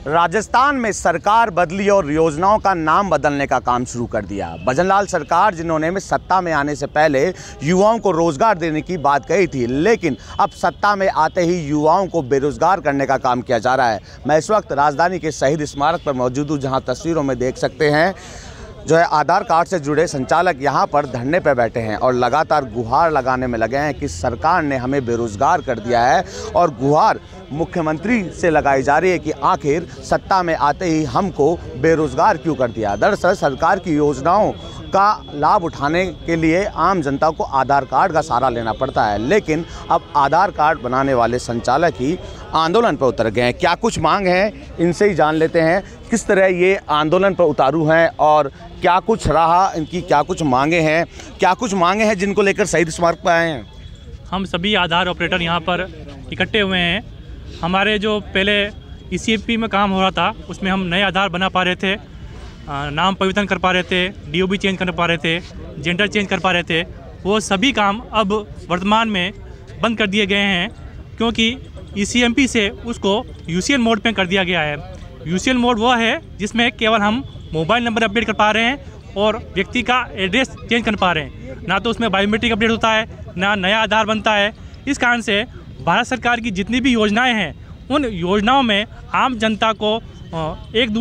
राजस्थान में सरकार बदली और योजनाओं का नाम बदलने का काम शुरू कर दिया। भजनलाल सरकार जिन्होंने सत्ता में आने से पहले युवाओं को रोजगार देने की बात कही थी, लेकिन अब सत्ता में आते ही युवाओं को बेरोजगार करने का काम किया जा रहा है। मैं इस वक्त राजधानी के शहीद स्मारक पर मौजूद हूँ, जहाँ तस्वीरों में देख सकते हैं जो है आधार कार्ड से जुड़े संचालक यहाँ पर धरने पर बैठे हैं और लगातार गुहार लगाने में लगे हैं कि सरकार ने हमें बेरोजगार कर दिया है। और गुहार मुख्यमंत्री से लगाई जा रही है कि आखिर सत्ता में आते ही हमको बेरोजगार क्यों कर दिया। दरअसल सरकार की योजनाओं का लाभ उठाने के लिए आम जनता को आधार कार्ड का सहारा लेना पड़ता है, लेकिन अब आधार कार्ड बनाने वाले संचालक ही आंदोलन पर उतर गए हैं। क्या कुछ मांग है, इनसे ही जान लेते हैं किस तरह ये आंदोलन पर उतारू हैं और क्या कुछ रहा, इनकी क्या कुछ मांगे हैं जिनको लेकर शहीद स्मारक पर आए हैं। हम सभी आधार ऑपरेटर यहाँ पर इकट्ठे हुए हैं। हमारे जो पहले ECMP में काम हो रहा था, उसमें हम नए आधार बना पा रहे थे, नाम परिवर्तन कर पा रहे थे, DOB चेंज कर पा रहे थे, जेंडर चेंज कर पा रहे थे। वो सभी काम अब वर्तमान में बंद कर दिए गए हैं, क्योंकि ECMP से उसको UCL मोड पे कर दिया गया है। UCL मोड वो है जिसमें केवल हम मोबाइल नंबर अपडेट कर पा रहे हैं और व्यक्ति का एड्रेस चेंज कर पा रहे हैं, ना तो उसमें बायोमेट्रिक अपडेट होता है, ना नया आधार बनता है। इस कारण से भारत सरकार की जितनी भी योजनाएं हैं, उन योजनाओं में आम जनता को एक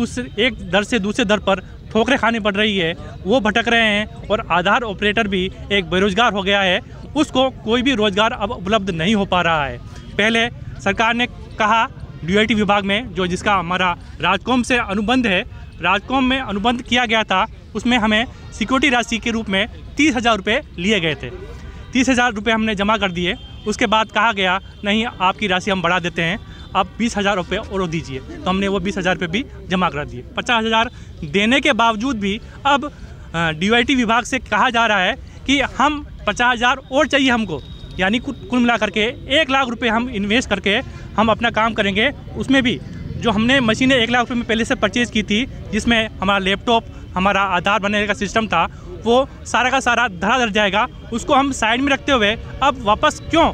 दर से दूसरे दर पर ठोकरें खानी पड़ रही है। वो भटक रहे हैं और आधार ऑपरेटर भी एक बेरोजगार हो गया है, उसको कोई भी रोज़गार अब उपलब्ध नहीं हो पा रहा है। पहले सरकार ने कहा DIT विभाग में जिसका हमारा राजकॉम से अनुबंध है, राजकॉम में अनुबंध किया गया था, उसमें हमें सिक्योरिटी राशि के रूप में 30,000 रुपये लिए गए थे। 30,000 रुपये हमने जमा कर दिए। उसके बाद कहा गया नहीं, आपकी राशि हम बढ़ा देते हैं, आप 20,000 रुपये और दीजिए। तो हमने वो 20,000 रुपये भी जमा करा दिए। 50,000 देने के बावजूद भी अब DIT विभाग से कहा जा रहा है कि हम 50,000 और चाहिए हमको, यानी कुल मिला करके 1 लाख रुपये हम इन्वेस्ट करके हम अपना काम करेंगे। उसमें भी जो हमने मशीनें 1 लाख रुपये में पहले से परचेज़ की थी, जिसमें हमारा लैपटॉप, हमारा आधार बनने का सिस्टम था, वो सारा का सारा धराधर जाएगा। उसको हम साइड में रखते हुए अब वापस क्यों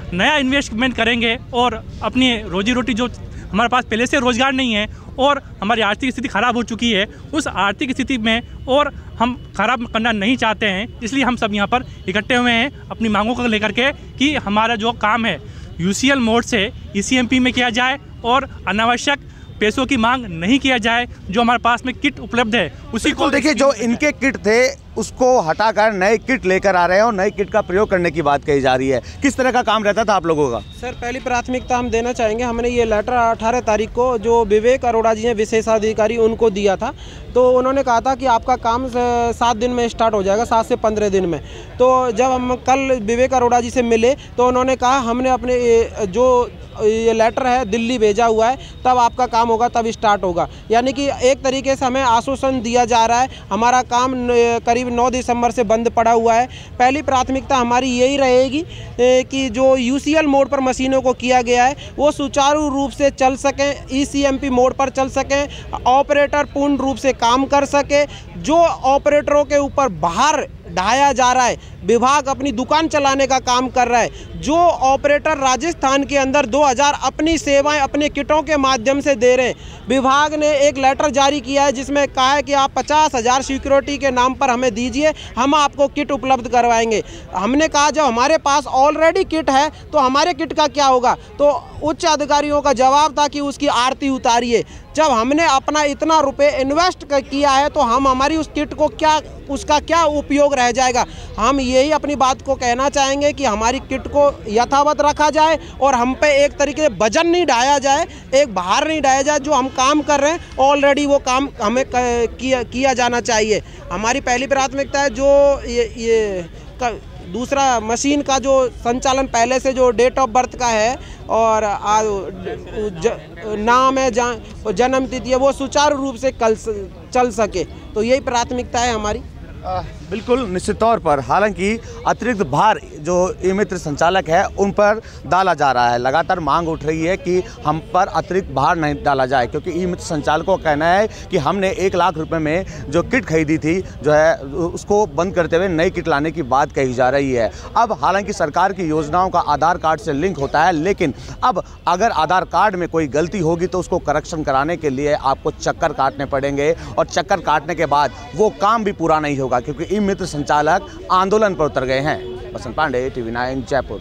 नया इन्वेस्टमेंट करेंगे और अपनी रोजी रोटी, जो हमारे पास पहले से रोज़गार नहीं है और हमारी आर्थिक स्थिति ख़राब हो चुकी है, उस आर्थिक स्थिति में और हम ख़राब करना नहीं चाहते हैं। इसलिए हम सब यहाँ पर इकट्ठे हुए हैं अपनी मांगों को लेकर के कि हमारा जो काम है UCL मोड से ECMP में किया जाए और अनावश्यक पैसों की मांग नहीं किया जाए। जो हमारे पास में किट उपलब्ध है उसी को देखिए, जो इनके किट थे उसको हटाकर नए किट लेकर आ रहे हैं और नए किट का प्रयोग करने की बात कही जा रही है। किस तरह का काम रहता था आप लोगों का? सर, पहली प्राथमिकता हम देना चाहेंगे, हमने ये लेटर 18 तारीख को जो विवेक अरोड़ा जी हैं विशेषाधिकारी, उनको दिया था। तो उन्होंने कहा था कि आपका काम 7 दिन में स्टार्ट हो जाएगा, 7 से 15 दिन में। तो जब हम कल विवेक अरोड़ा जी से मिले तो उन्होंने कहा हमने अपने जो ये लेटर है दिल्ली भेजा हुआ है, तब आपका काम होगा, तब स्टार्ट होगा। यानी कि एक तरीके से हमें आश्वासन दिया जा रहा है। हमारा काम करीब 9 दिसंबर से बंद पड़ा हुआ है। पहली प्राथमिकता हमारी यही रहेगी कि जो UCL मोड पर मशीनों को किया गया है वो सुचारू रूप से चल सकें, ECMP मोड पर चल सकें, ऑपरेटर पूर्ण रूप से काम कर सके। जो ऑपरेटरों के ऊपर भार ढाया जा रहा है, विभाग अपनी दुकान चलाने का काम कर रहा है। जो ऑपरेटर राजस्थान के अंदर 2000 अपनी सेवाएं अपने किटों के माध्यम से दे रहे हैं, विभाग ने एक लेटर जारी किया है जिसमें कहा है कि आप 50,000 सिक्योरिटी के नाम पर हमें दीजिए, हम आपको किट उपलब्ध करवाएंगे। हमने कहा जब हमारे पास ऑलरेडी किट है तो हमारे किट का क्या होगा? तो उच्च अधिकारियों का जवाब था कि उसकी आरती उतारिए। जब हमने अपना इतना रुपए इन्वेस्ट किया है तो हम हमारी उस किट को उसका क्या उपयोग रह जाएगा? हम यही अपनी बात को कहना चाहेंगे कि हमारी किट को यथावत रखा जाए और हम पे एक तरीके से वजन नहीं ढाया जाए, एक भार नहीं ढाया जाए। जो हम काम कर रहे हैं ऑलरेडी वो काम हमें किया जाना चाहिए। हमारी पहली प्राथमिकता है। जो दूसरा मशीन का जो संचालन पहले से जो डेट ऑफ बर्थ का है और नाम है, जन्म तिथि है, वो सुचारू रूप से चल सके, तो यही प्राथमिकता है हमारी। बिल्कुल निश्चित तौर पर, हालांकि अतिरिक्त भार जो ई मित्र संचालक है उन पर डाला जा रहा है। लगातार मांग उठ रही है कि हम पर अतिरिक्त भार नहीं डाला जाए, क्योंकि ई मित्र संचालकों का कहना है कि हमने 1 लाख रुपए में जो किट खरीदी थी जो है उसको बंद करते हुए नई किट लाने की बात कही जा रही है। अब हालांकि सरकार की योजनाओं का आधार कार्ड से लिंक होता है, लेकिन अब अगर आधार कार्ड में कोई गलती होगी तो उसको करेक्शन कराने के लिए आपको चक्कर काटने पड़ेंगे, और चक्कर काटने के बाद वो काम भी पूरा नहीं होगा, क्योंकि ई मित्र संचालक आंदोलन पर उतर गए हैं। बसंत पांडे, TV9 जयपुर।